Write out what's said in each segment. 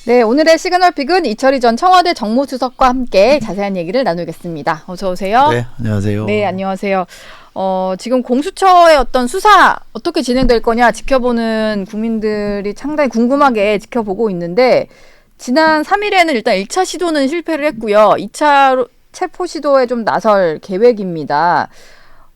네, 오늘의 시그널픽은 이철희 전 청와대 정무수석과 함께 자세한 얘기를 나누겠습니다. 어서 오세요. 네, 안녕하세요. 네, 안녕하세요. 지금 공수처의 어떤 수사 어떻게 진행될 거냐 지켜보는 국민들이 상당히 궁금하게 지켜보고 있는데, 지난 3일에는 일단 1차 시도는 실패를 했고요. 2차 체포 시도에 좀 나설 계획입니다.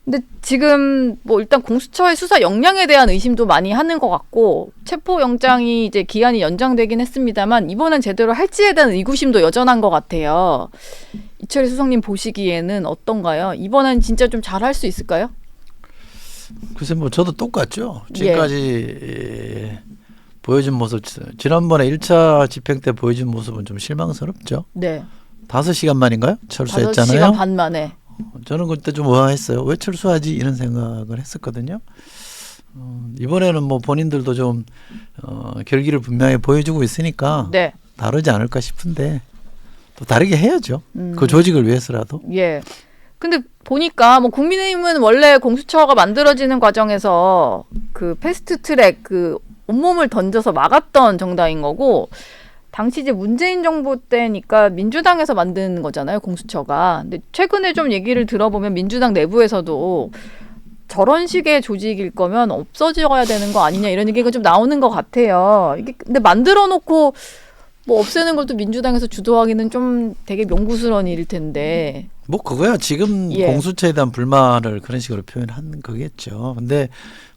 근데 지금 뭐 일단 공수처의 수사 역량에 대한 의심도 많이 하는 것 같고, 체포 영장이 이제 기한이 연장되긴 했습니다만 이번엔 제대로 할지에 대한 의구심도 여전한 것 같아요. 이철희 수석님 보시기에는 어떤가요? 이번엔 진짜 좀 잘할 수 있을까요? 글쎄 뭐 저도 똑같죠. 지금까지 보여준 모습, 지난번에 1차 집행 때 보여준 모습은 좀 실망스럽죠. 네. 5시간 만인가요? 철수했잖아요. 5시간 반 만에. 저는 그때 좀 의아했어요. 왜 철수하지? 이런 생각을 했었거든요. 이번에는 뭐 본인들도 좀 결기를 분명히 보여주고 있으니까 네. 다르지 않을까 싶은데, 또 다르게 해야죠. 그 조직을 위해서라도. 예. 근데 보니까 뭐 국민의힘은 원래 공수처가 만들어지는 과정에서 그 패스트트랙 그 온몸을 던져서 막았던 정당인 거고, 당시 이제 문재인 정부 때니까 민주당에서 만든 거잖아요, 공수처가. 근데 최근에 좀 얘기를 들어보면 민주당 내부에서도 저런 식의 조직일 거면 없어져야 되는 거 아니냐 이런 얘기가 좀 나오는 것 같아요. 이게 근데 만들어 놓고 뭐 없애는 걸 또 민주당에서 주도하기는 좀 되게 명구스러운 일일 텐데. 뭐 그거야 지금 예. 공수처에 대한 불만을 그런 식으로 표현한 거겠죠. 근데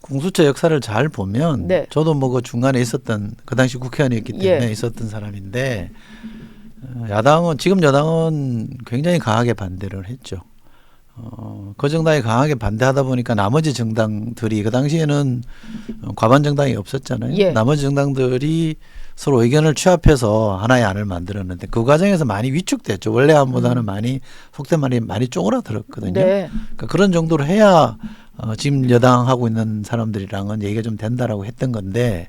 공수처 역사를 잘 보면, 네. 저도 뭐 그 중간에 있었던, 그 당시 국회의원이었기 때문에 예. 있었던 사람인데, 야당은, 지금 여당은 굉장히 강하게 반대를 했죠. 그 정당이 강하게 반대하다 보니까 나머지 정당들이, 그 당시에는 과반 정당이 없었잖아요. 예. 나머지 정당들이 서로 의견을 취합해서 하나의 안을 만들었는데, 그 과정에서 많이 위축됐죠. 원래 안보다는 많이, 속된 말이 많이 쪼그라들었거든요. 네. 그러니까 그런 정도로 해야 지금 여당 하고 있는 사람들이랑은 얘기가 좀 된다라고 했던 건데,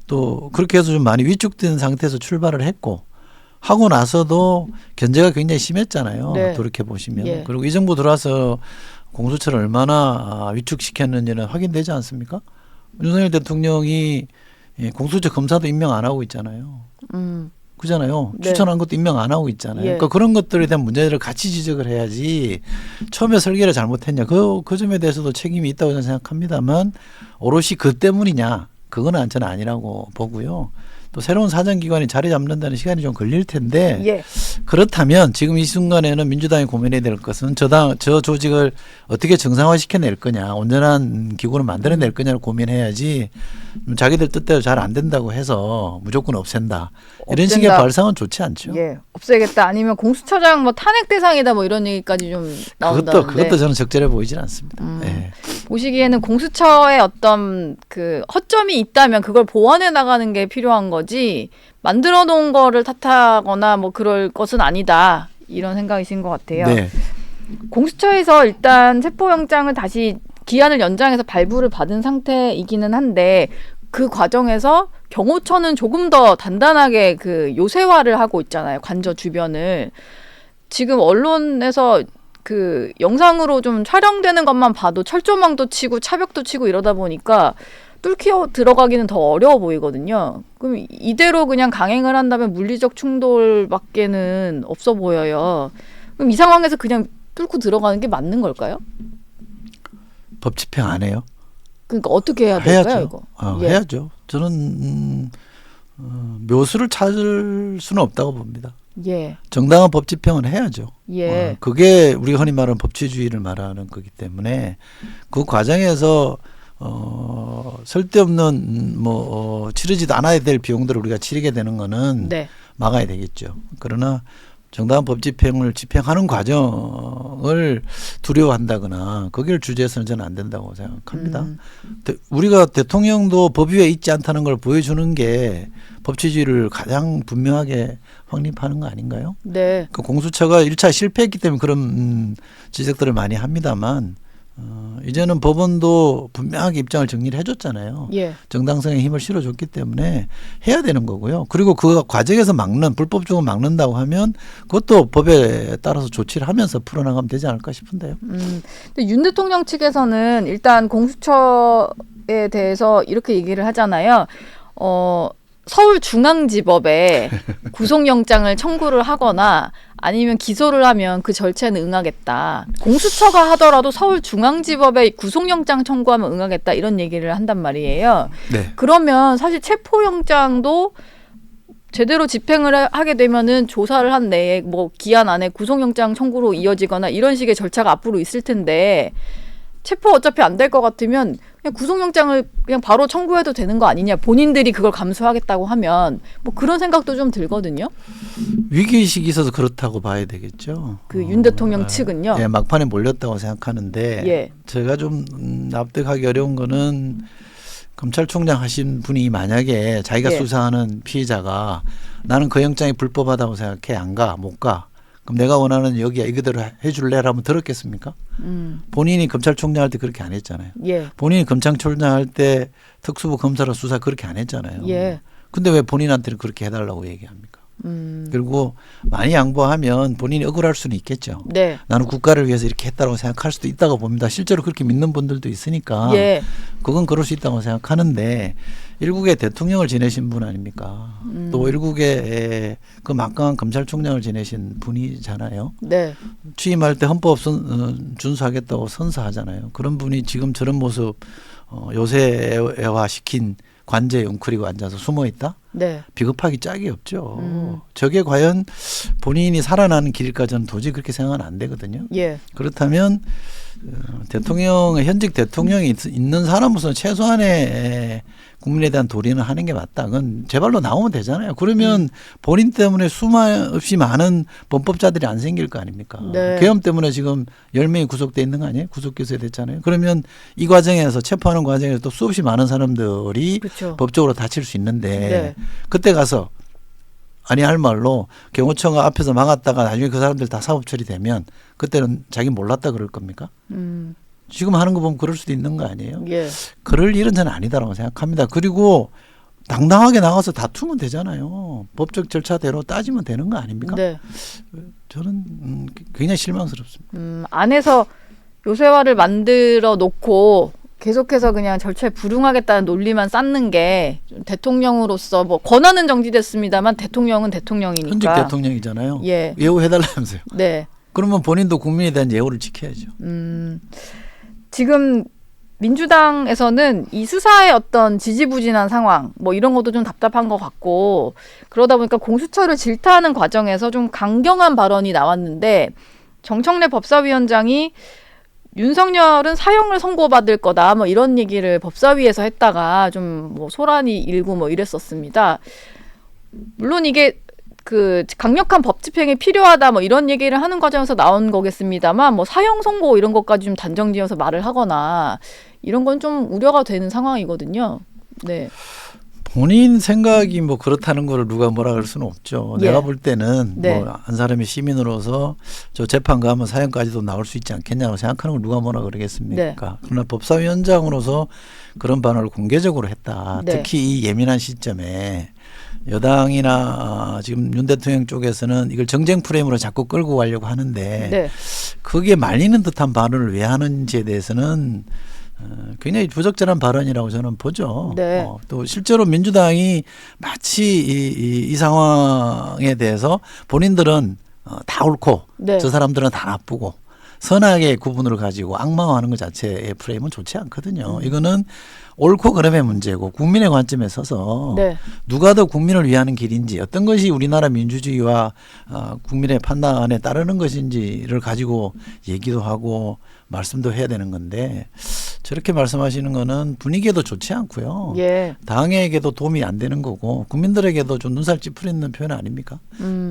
또 그렇게 해서 좀 많이 위축된 상태에서 출발을 했고, 하고 나서도 견제가 굉장히 심했잖아요. 네. 돌이켜 보시면. 예. 그리고 이 정부 들어와서 공수처를 얼마나 위축시켰는지는 확인되지 않습니까? 윤석열 대통령이 공수처 검사도 임명 안 하고 있잖아요. 그잖아요. 네. 추천한 것도 임명 안 하고 있잖아요. 예. 그러니까 그런 것들에 대한 문제들을 같이 지적을 해야지, 처음에 설계를 잘못했냐, 그 점에 대해서도 책임이 있다고 저는 생각합니다만, 오롯이 그 때문이냐, 그거는 저는 아니라고 보고요. 또 새로운 사정기관이 자리 잡는다는 시간이 좀 걸릴 텐데, 예. 그렇다면 지금 이 순간에는 민주당이 고민해야 될 것은 저 조직을 어떻게 정상화시켜낼 거냐, 온전한 기구를 만들어낼 거냐를 고민해야지, 자기들 뜻대로 잘 안 된다고 해서 무조건 없앤다, 이런 식의 없앤다. 발상은 좋지 않죠. 예. 없애겠다. 아니면 공수처장 뭐 탄핵 대상이다 뭐 이런 얘기까지 좀 나온다는데. 그것도 저는 적절해 보이진 않습니다. 예. 보시기에는 공수처의 어떤 그 허점이 있다면 그걸 보완해 나가는 게 필요한 거지, 만들어 놓은 거를 탓하거나 뭐 그럴 것은 아니다, 이런 생각이신 것 같아요. 네. 공수처에서 일단 체포영장을 다시 기한을 연장해서 발부를 받은 상태이기는 한데, 그 과정에서 경호처는 조금 더 단단하게 그 요새화를 하고 있잖아요, 관저 주변을. 지금 언론에서 그 영상으로 좀 촬영되는 것만 봐도 철조망도 치고 차벽도 치고 이러다 보니까 뚫겨 들어가기는 더 어려워 보이거든요. 그럼 이대로 그냥 강행을 한다면 물리적 충돌밖에는 없어 보여요. 그럼 이 상황에서 그냥 뚫고 들어가는 게 맞는 걸까요? 법 집행 안 해요? 그러니까 어떻게 해야 될까요, 해야죠. 이거? 예. 해야죠. 저는 묘수를 찾을 수는 없다고 봅니다. 예. 정당한 법 집행은 해야죠. 예. 그게 우리가 흔히 말하는 법치주의를 말하는 거기 때문에, 그 과정에서 쓸데없는 치르지도 않아야 될 비용들을 우리가 치르게 되는 거는 네. 막아야 막아야 되겠죠. 그러나 정당한 법 집행을 집행하는 과정을 두려워한다거나 거기를 주제해서는 저는 안 된다고 생각합니다. 우리가 대통령도 법 위에 있지 않다는 걸 보여주는 게 법치주의를 가장 분명하게 확립하는 거 아닌가요? 네. 그 공수처가 1차 실패했기 때문에 그런 지적들을 많이 합니다만, 이제는 법원도 분명하게 입장을 정리를 해줬잖아요. 예. 정당성에 힘을 실어줬기 때문에 해야 되는 거고요. 그리고 그 과정에서 불법적으로 막는다고 하면 그것도 법에 따라서 조치를 하면서 풀어나가면 되지 않을까 싶은데요. 근데 윤 대통령 측에서는 일단 공수처에 대해서 이렇게 얘기를 하잖아요. 서울중앙지법에 구속영장을 청구를 하거나 아니면 기소를 하면 그 절차는 응하겠다. 공수처가 하더라도 서울중앙지법에 구속영장 청구하면 응하겠다. 이런 얘기를 한단 말이에요. 네. 그러면 사실 체포영장도 제대로 집행을 하게 되면은 조사를 한 내에 뭐 기한 안에 구속영장 청구로 이어지거나 이런 식의 절차가 앞으로 있을 텐데 체포 어차피 안 될 것 같으면 그냥 구속영장을 그냥 바로 청구해도 되는 거 아니냐. 본인들이 그걸 감수하겠다고 하면 뭐 그런 생각도 좀 들거든요. 위기의식이 있어서 그렇다고 봐야 되겠죠. 그 윤 대통령 측은요. 예, 막판에 몰렸다고 생각하는데 예. 제가 좀 납득하기 어려운 거는 검찰총장 하신 분이 만약에 자기가 예. 수사하는 피의자가 나는 그 영장이 불법하다고 생각해 안 가, 못 가. 그럼 내가 원하는 여기야 이거대로 해줄래라면 들었겠습니까? 본인이 검찰총장 할 때 그렇게 안 했잖아요. 예. 본인이 검찰총장 할 때 특수부 검사로 수사 그렇게 안 했잖아요. 예. 근데 왜 본인한테는 그렇게 해달라고 얘기합니까? 그리고 많이 양보하면 본인이 억울할 수는 있겠죠. 네. 나는 국가를 위해서 이렇게 했다고 생각할 수도 있다고 봅니다. 실제로 그렇게 믿는 분들도 있으니까 예. 그건 그럴 수 있다고 생각하는데 일국의 대통령을 지내신 분 아닙니까? 또 일국의 그 막강한 검찰총장을 지내신 분이잖아요. 네. 취임할 때 헌법 준수하겠다고 선서하잖아요. 그런 분이 지금 저런 모습 요새화시킨 관제에 웅크리고 앉아서 숨어 있다? 네. 비겁하기 짝이 없죠. 저게 과연 본인이 살아나는 길일까 저는 도저히 그렇게 생각은 안 되거든요. 예. 그렇다면 현직 대통령이 있는 사람으로서 최소한의 국민에 대한 도리는 하는 게 맞다. 그건 제발로 나오면 되잖아요. 그러면 본인 때문에 수없이 많은 범법자들이 안 생길 거 아닙니까? 네. 계엄 때문에 지금 10명이 구속돼 있는 거 아니에요? 구속 기소됐잖아요. 그러면 이 과정에서 체포하는 과정에서 또 수없이 많은 사람들이 그렇죠. 법적으로 다칠 수 있는데 네. 그때 가서 아니 할 말로 경호처가 앞에서 막았다가 나중에 그 사람들 다 사법 처리되면 그때는 자기 몰랐다 그럴 겁니까? 지금 하는 거 보면 그럴 수도 있는 거 아니에요? 예. 그럴 일은 저는 아니다라고 생각합니다. 그리고 당당하게 나가서 다투면 되잖아요. 법적 절차대로 따지면 되는 거 아닙니까? 네. 저는 굉장히 실망스럽습니다. 안에서 요새화를 만들어 놓고 계속해서 그냥 절차에 불응하겠다는 논리만 쌓는 게 대통령으로서 뭐 권한은 정지됐습니다만 대통령은 대통령이니까. 현직 대통령이잖아요. 예. 예우해달라면서요. 네. 그러면 본인도 국민에 대한 예우를 지켜야죠. 지금 민주당에서는 이 수사의 어떤 지지부진한 상황 뭐 이런 것도 좀 답답한 것 같고 그러다 보니까 공수처를 질타하는 과정에서 좀 강경한 발언이 나왔는데 정청래 법사위원장이 윤석열은 사형을 선고받을 거다 뭐 이런 얘기를 법사위에서 했다가 좀 뭐 소란이 일고 뭐 이랬었습니다. 물론 이게 그 강력한 법 집행이 필요하다 뭐 이런 얘기를 하는 과정에서 나온 거겠습니다만 뭐 사형 선고 이런 것까지 좀 단정지어서 말을 하거나 이런 건 좀 우려가 되는 상황이거든요. 네. 본인 생각이 뭐 그렇다는 거를 누가 뭐라 그럴 수는 없죠. 예. 내가 볼 때는 네. 뭐 한 사람이 시민으로서 저 재판 가면 사형까지도 나올 수 있지 않겠냐고 생각하는 걸 누가 뭐라 그러겠습니까? 네. 그러나 법사위원장으로서 그런 발언을 공개적으로 했다. 네. 특히 이 예민한 시점에 여당이나 지금 윤 대통령 쪽에서는 이걸 정쟁 프레임으로 자꾸 끌고 가려고 하는데 네. 그게 말리는 듯한 발언을 왜 하는지에 대해서는 굉장히 부적절한 발언이라고 저는 보죠. 네. 또 실제로 민주당이 마치 이 상황에 대해서 본인들은 다 옳고 네. 저 사람들은 다 나쁘고 선악의 구분을 가지고 악마화하는 것 자체의 프레임은 좋지 않거든요. 이거는 옳고 그름의 문제고 국민의 관점에 서서 네. 누가 더 국민을 위하는 길인지 어떤 것이 우리나라 민주주의와 국민의 판단에 따르는 것인지를 가지고 얘기도 하고 말씀도 해야 되는 건데 저렇게 말씀하시는 거는 분위기에도 좋지 않고요. 예. 당에게도 도움이 안 되는 거고 국민들에게도 좀 눈살 찌푸리는 표현 아닙니까?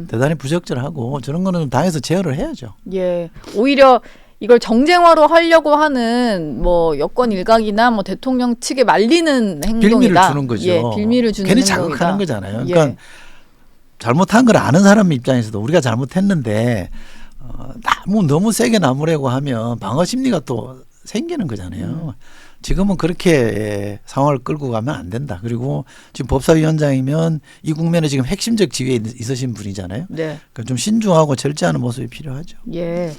대단히 부적절하고 저런 거는 좀 당에서 제어를 해야죠. 예. 오히려 이걸 정쟁화로 하려고 하는 뭐 여권 일각이나 뭐 대통령 측에 말리는 행동이다. 빌미를 주는 거죠. 예, 빌미를 주는 괜히 행동이다. 자극하는 거잖아요. 예. 그러니까 잘못한 걸 아는 사람 입장에서도 우리가 잘못했는데 너무 세게 나무라고 하면 방어 심리가 또 생기는 거잖아요. 지금은 그렇게 상황을 끌고 가면 안 된다. 그리고 지금 법사위원장이면 이 국면에 지금 핵심적 지위에 있으신 분이잖아요. 네. 그러니까 좀 신중하고 절제하는 모습이 필요하죠. 예.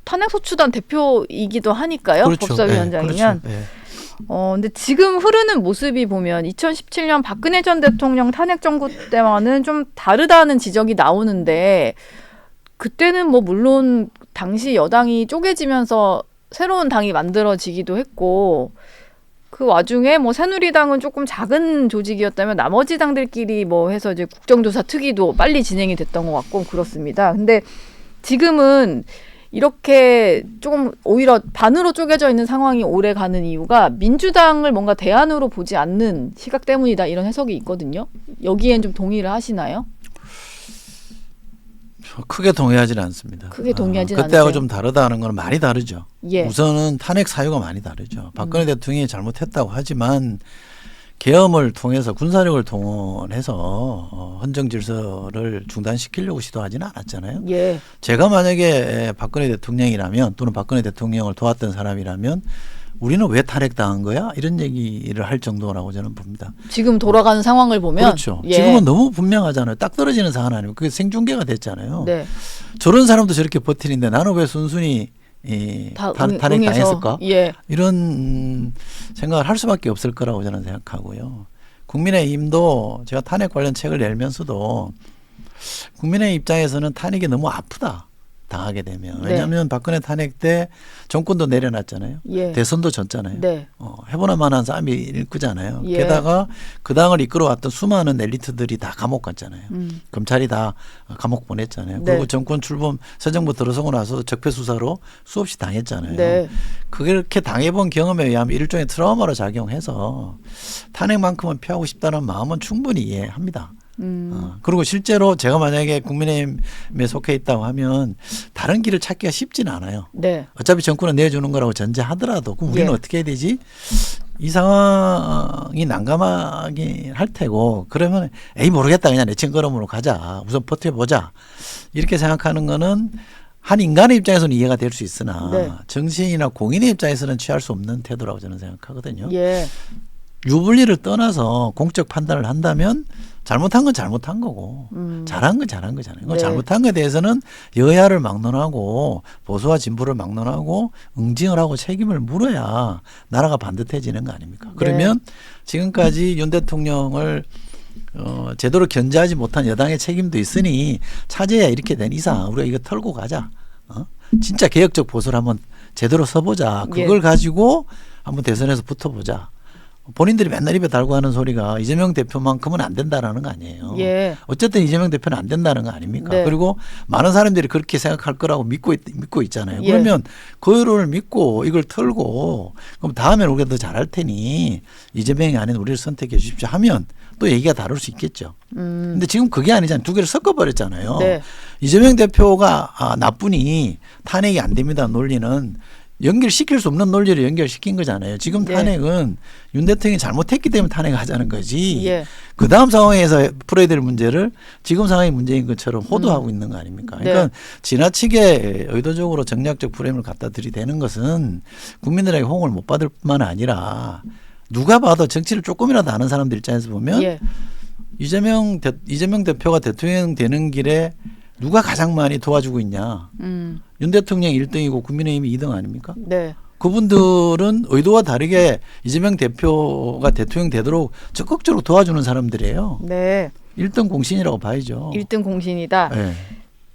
탄핵소추단 대표이기도 하니까요. 그렇죠. 법사위원장이면. 네, 그렇죠. 근데 지금 흐르는 모습이 보면 2017년 박근혜 전 대통령 탄핵 정부 때와는 좀 다르다는 지적이 나오는데 그때는 뭐 물론 당시 여당이 쪼개지면서 새로운 당이 만들어지기도 했고 그 와중에 뭐 새누리당은 조금 작은 조직이었다면 나머지 당들끼리 뭐 해서 이제 국정조사 특위도 빨리 진행이 됐던 것 같고 그렇습니다. 근데 지금은 이렇게 조금 오히려 반으로 쪼개져 있는 상황이 오래 가는 이유가 민주당을 뭔가 대안으로 보지 않는 시각 때문이다 이런 해석이 있거든요. 여기엔 좀 동의를 하시나요? 크게 동의하지는 않습니다. 크게 동의하지는 않으세요? 그때하고 좀 다르다는 건 많이 다르죠. 예. 우선은 탄핵 사유가 많이 다르죠. 박근혜 대통령이 잘못했다고 하지만 계엄을 통해서 군사력을 동원해서 헌정 질서를 중단시키려고 시도하지는 않았잖아요. 예. 제가 만약에 박근혜 대통령이라면 또는 박근혜 대통령을 도왔던 사람이라면 우리는 왜 탄핵당한 거야? 이런 얘기를 할 정도라고 저는 봅니다. 지금 돌아가는 상황을 보면 그렇죠. 예. 지금은 너무 분명하잖아요. 딱 떨어지는 사안 아니고 그게 생중계가 됐잖아요. 네. 저런 사람도 저렇게 버티는데 나는 왜 순순히 탄핵 당했을까? 예. 이런 생각을 할 수밖에 없을 거라고 저는 생각하고요. 국민의힘도 제가 탄핵 관련 책을 내면서도 국민의 입장에서는 탄핵이 너무 아프다. 당하게 되면. 왜냐하면 박근혜 탄핵 때 정권도 내려놨잖아요. 예. 대선도 졌잖아요. 네. 해보나 마나한 싸움이 일구잖아요. 예. 게다가 그 당을 이끌어왔던 수많은 엘리트들이 다 감옥 갔잖아요. 검찰이 다 감옥 보냈잖아요. 네. 그리고 정권 출범 새 정부 들어서고 나서 적폐 수사로 수없이 당했잖아요. 네. 그렇게 당해본 경험에 의하면 일종의 트라우마로 작용해서 탄핵만큼은 피하고 싶다는 마음은 충분히 이해합니다. 그리고 실제로 제가 만약에 국민의힘에 속해 있다고 하면 다른 길을 찾기가 쉽지는 않아요. 네. 어차피 정권은 내주는 거라고 전제하더라도 그럼 우리는 예. 어떻게 해야 되지? 이 상황이 난감하긴 할 테고 그러면 에이 모르겠다 그냥 내친 걸음으로 가자. 우선 버텨보자. 이렇게 생각하는 거는 한 인간의 입장에서는 이해가 될 수 있으나 네. 정치인이나 공인의 입장에서는 취할 수 없는 태도라고 저는 생각하거든요. 예. 유불리를 떠나서 공적 판단을 한다면 잘못한 건 잘못한 거고 잘한 건 잘한 거잖아요. 네. 잘못한 것에 대해서는 여야를 막론하고 보수와 진보를 막론하고 응징을 하고 책임을 물어야 나라가 반듯해지는 거 아닙니까? 그러면 지금까지 윤 대통령을 제대로 견제하지 못한 여당의 책임도 있으니 차제야 이렇게 된 이상 우리가 이거 털고 가자. 진짜 개혁적 보수를 한번 제대로 서보자. 그걸 가지고 한번 대선에서 붙어보자. 본인들이 맨날 입에 달고 하는 소리가 이재명 대표만큼은 안 된다라는 거 아니에요. 예. 어쨌든 이재명 대표는 안 된다는 거 아닙니까? 네. 그리고 많은 사람들이 그렇게 생각할 거라고 믿고 있잖아요. 예. 그러면 그 여론을 믿고 이걸 털고 그럼 다음엔 우리가 더 잘할 테니 이재명이 아닌 우리를 선택해 주십시오 하면 또 얘기가 다를 수 있겠죠. 근데 지금 그게 아니잖아요. 두 개를 섞어버렸잖아요. 네. 이재명 대표가 나쁘니 탄핵이 안 됩니다. 논리는 연결시킬 수 없는 논리를 연결시킨 거잖아요. 지금 탄핵은 윤 대통령이 잘못했기 때문에 탄핵하자는 거지. 예. 그 다음 상황에서 풀어야 될 문제를 지금 상황이 문제인 것처럼 호도하고 있는 거 아닙니까? 그러니까 지나치게 의도적으로 정략적 프레임을 갖다 들이대는 것은 국민들에게 호응을 못 받을 뿐만 아니라 누가 봐도 정치를 조금이라도 아는 사람들 입장에서 보면 이재명 대표가 대통령 되는 길에 누가 가장 많이 도와주고 있냐. 윤 대통령 1등이고 국민의힘이 2등 아닙니까? 네. 그분들은 의도와 다르게 이재명 대표가 대통령 되도록 적극적으로 도와주는 사람들이에요. 네. 1등 공신이라고 봐야죠. 1등 공신이다. 네.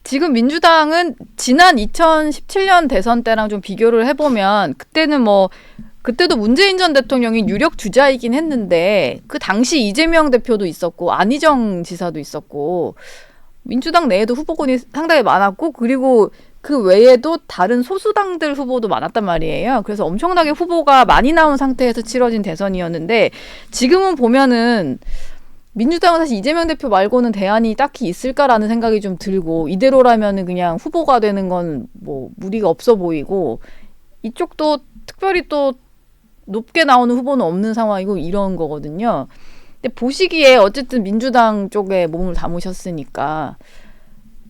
지금 민주당은 지난 2017년 대선 때랑 좀 비교를 해보면 그때도 문재인 전 대통령이 유력 주자이긴 했는데 그 당시 이재명 대표도 있었고 안희정 지사도 있었고 민주당 내에도 후보군이 상당히 많았고 그리고 그 외에도 다른 소수당들 후보도 많았단 말이에요. 그래서 엄청나게 후보가 많이 나온 상태에서 치러진 대선이었는데 지금은 보면은 민주당은 사실 이재명 대표 말고는 대안이 딱히 있을까라는 생각이 좀 들고 이대로라면은 그냥 후보가 되는 건 뭐 무리가 없어 보이고 이쪽도 특별히 또 높게 나오는 후보는 없는 상황이고 이런 거거든요. 근데 보시기에 어쨌든 민주당 쪽에 몸을 담으셨으니까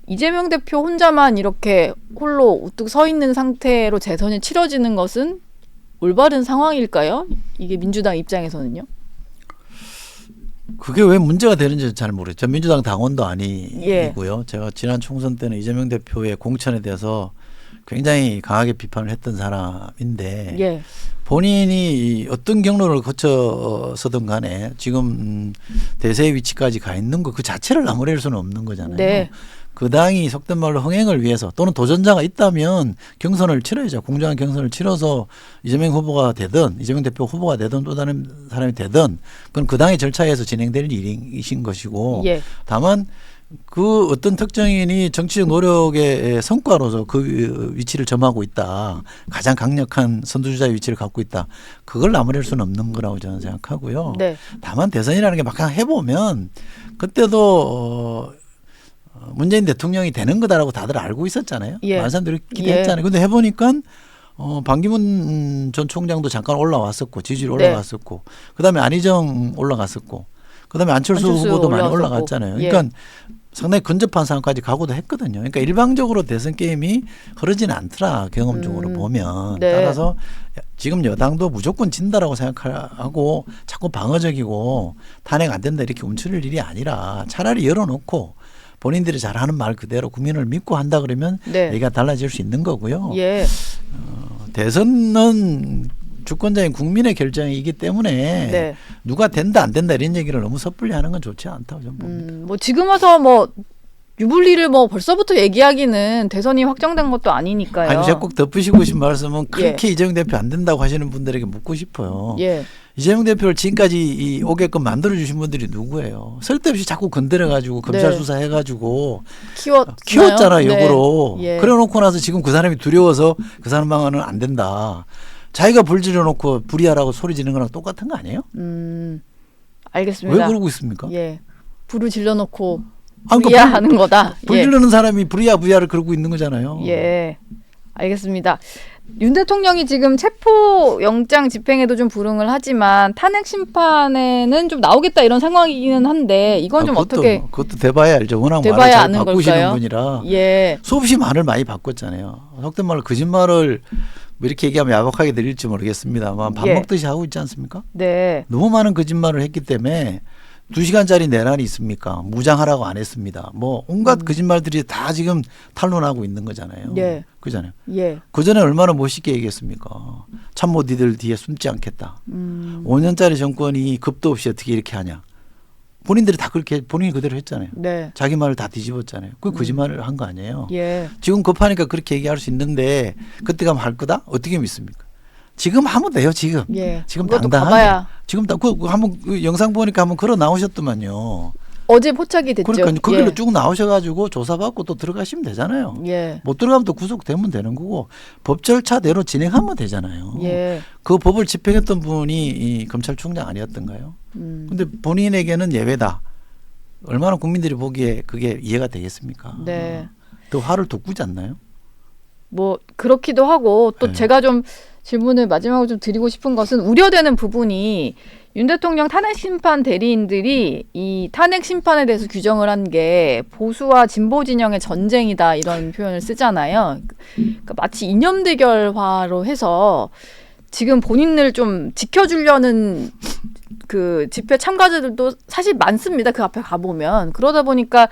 이재명 대표 혼자만 이렇게 홀로 우뚝 서 있는 상태로 재선이 치러지는 것은 올바른 상황일까요? 이게 민주당 입장에서는요? 그게 왜 문제가 되는지 잘 모르겠죠. 민주당 당원도 아니고요. 제가 지난 총선 때는 이재명 대표의 공천에 대해서 굉장히 강하게 비판을 했던 사람인데 예. 본인이 어떤 경로를 거쳐서든 간에 지금 대세의 위치까지 가 있는 거 그 자체를 나무랄 수는 없는 거잖아요. 네. 그 당이 속된 말로 흥행을 위해서 또는 도전자가 있다면 경선을 치러야죠. 공정한 경선을 치러서 이재명 후보가 되든 이재명 대표 후보가 되든 또 다른 사람이 되든 그건 그 당의 절차에서 진행될 일이신 것이고 예. 다만 그 어떤 특정인이 정치적 노력의 성과로서 그 위치를 점하고 있다. 가장 강력한 선두주자의 위치를 갖고 있다. 그걸 나무랄 수는 없는 거라고 저는 생각하고요. 네. 다만 대선이라는 게 막상 해보면 그때도 문재인 대통령이 되는 거다라고 다들 알고 있었잖아요. 예. 많은 사람들이 예. 기대했잖아요. 근데 해보니까 반기문 전 총장도 잠깐 올라왔었고 지지율 네. 올라갔었고 그다음에 안희정 올라갔었고 그다음에 안철수 후보도 많이 올라갔잖아요. 예. 그러니까 상당히 근접한 상황까지 가고도 했거든요. 그러니까 일방적으로 대선 게임이 흐르지는 않더라 경험적으로 보면. 네. 따라서 지금 여당도 무조건 진다라고 생각하고 자꾸 방어적이고 탄핵 안 된다 이렇게 움츠릴 일이 아니라 차라리 열어놓고 본인들이 잘하는 말 그대로 국민을 믿고 한다 그러면 네. 얘기가 달라질 수 있는 거고요. 예. 대선은 주권자인 국민의 결정이기 때문에 네. 누가 된다 안 된다 이런 얘기를 너무 섣불리 하는 건 좋지 않다고 저는 봅니다. 뭐 지금 와서 뭐 유불리를 뭐 벌써부터 얘기하기는 대선이 확정된 것도 아니니까요. 아니 제가 꼭 덧붙이고 싶은 말씀은 그렇게 이재명 대표 안 된다고 하시는 분들에게 묻고 싶어요. 예. 이재명 대표를 지금까지 오게끔 만들어주신 분들이 누구예요? 쓸데없이 자꾸 건드려가지고 검찰 네. 수사해가지고 키웠잖아요. 키웠잖아요. 역으로. 네. 예. 그래놓고 나서 지금 그 사람이 두려워서 그 사람만은 안 된다. 자기가 불 지르놓고 불이하라고 소리 지르는 거랑 똑같은 거 아니에요? 알겠습니다. 왜 그러고 있습니까? 예. 불을 질러놓고 그러니까 불이야하는 거다. 불 지르는 사람이 불이야 부야를 그러고 있는 거잖아요. 예. 알겠습니다. 윤 대통령이 지금 체포영장 집행에도 좀 불응을 하지만 탄핵 심판에는 좀 나오겠다 이런 상황이기는 한데 이건 좀 어떻게 그것도 대봐야 알죠. 워낙 말을 대봐야 잘 아는 바꾸시는 걸까요? 분이라 예. 수없이 말을 많이 바꿨잖아요. 속된 말로 거짓말을 뭐 이렇게 얘기하면 야박하게 들릴지 모르겠습니다만 밥 예. 먹듯이 하고 있지 않습니까? 네. 너무 많은 거짓말을 했기 때문에 2시간짜리 내란이 있습니까? 무장하라고 안 했습니다. 뭐 온갖 거짓말들이 다 지금 탄론하고 있는 거잖아요. 예. 그잖아요. 예. 그전에 얼마나 멋있게 얘기했습니까? 참모 니들 뒤에 숨지 않겠다. 5년짜리 정권이 겁도 없이 어떻게 이렇게 하냐. 본인들이 다 그렇게 본인이 그대로 했잖아요. 네. 자기 말을 다 뒤집었잖아요. 그 거짓말을 한 거 아니에요. 예. 지금 급하니까 그렇게 얘기할 수 있는데 그때 가면 할 거다? 어떻게 믿습니까? 지금 하면 돼요. 지금. 예. 지금 그것도 당당하게. 봐봐야. 지금 한번 그 영상 보니까 한번 걸어 나오셨더만요. 어제 포착이 됐죠. 그러니까 그 길로 예. 쭉 나오셔가지고 조사받고 또 들어가시면 되잖아요. 예. 못 들어가면 또 구속되면 되는 거고 법 절차대로 진행하면 되잖아요. 예. 그 법을 집행했던 분이 이 검찰총장 아니었던가요? 근데 본인에게는 예외다. 얼마나 국민들이 보기에 그게 이해가 되겠습니까? 네. 또 화를 돋구지 않나요? 뭐 그렇기도 하고 또 네. 제가 좀 질문을 마지막으로 좀 드리고 싶은 것은 우려되는 부분이 윤 대통령 탄핵 심판 대리인들이 이 탄핵 심판에 대해서 규정을 한 게 보수와 진보 진영의 전쟁이다 이런 표현을 쓰잖아요. 그러니까 마치 이념 대결화로 해서 지금 본인을 좀 지켜주려는 그 집회 참가자들도 사실 많습니다. 그 앞에 가보면. 그러다 보니까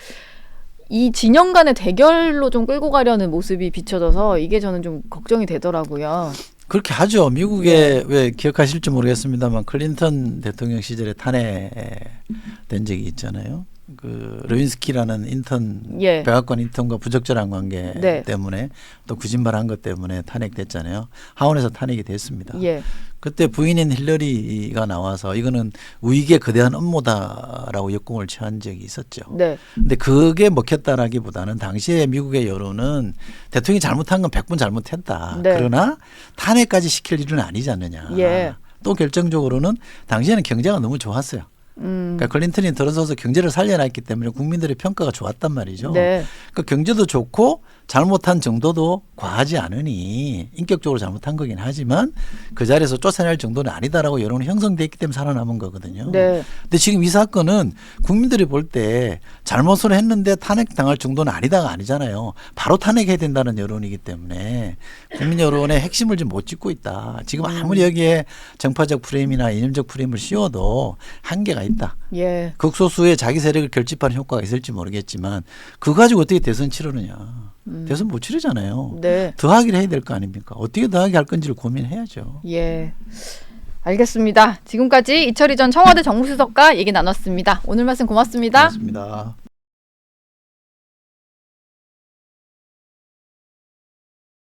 이 진영 간의 대결로 좀 끌고 가려는 모습이 비춰져서 이게 저는 좀 걱정이 되더라고요. 그렇게 하죠. 미국에 왜 기억하실지 모르겠습니다만 클린턴 대통령 시절에 탄핵된 적이 있잖아요. 그 레윈스키라는 인턴 예. 백악관 인턴과 부적절한 관계 네. 때문에 또 거짓말한 것 때문에 탄핵됐잖아요. 하원에서 탄핵이 됐습니다. 예. 그때 부인인 힐러리가 나와서 이거는 우익의 거대한 음모다라고 역공을 처한 적이 있었죠. 네. 근데 그게 먹혔다라기보다는 당시에 미국의 여론은 대통령이 잘못한 건 100번 잘못했다. 네. 그러나 탄핵까지 시킬 일은 아니지 않느냐. 예. 또 결정적으로는 당시에는 경제가 너무 좋았어요. 그러니까 클린턴이 들어서서 경제를 살려놨기 때문에 국민들의 평가가 좋았단 말이죠. 네. 그러니까 경제도 좋고 잘못한 정도도 과하지 않으니 인격적으로 잘못한 거긴 하지만 그 자리에서 쫓아낼 정도는 아니다라고 여론이 형성됐기 때문에 살아남은 거거든요. 네. 근데 지금 이 사건은 국민들이 볼 때 잘못을 했는데 탄핵당할 정도는 아니다가 아니잖아요. 바로 탄핵해야 된다는 여론이기 때문에 국민 여론의 핵심을 좀 못 짚고 있다. 지금 아무리 여기에 정파적 프레임이나 이념적 프레임을 씌워도 한계가 있다. 예. 극소수의 자기 세력을 결집하는 효과가 있을지 모르겠지만 그거 가지고 어떻게 대선 치르느냐. 대선 못 치르잖아요. 네. 더하기를 해야 될 거 아닙니까? 어떻게 더하기 할 건지를 고민해야죠. 예. 알겠습니다. 지금까지 이철희 전 청와대 정무수석과 얘기 나눴습니다. 오늘 말씀 고맙습니다. 고맙습니다.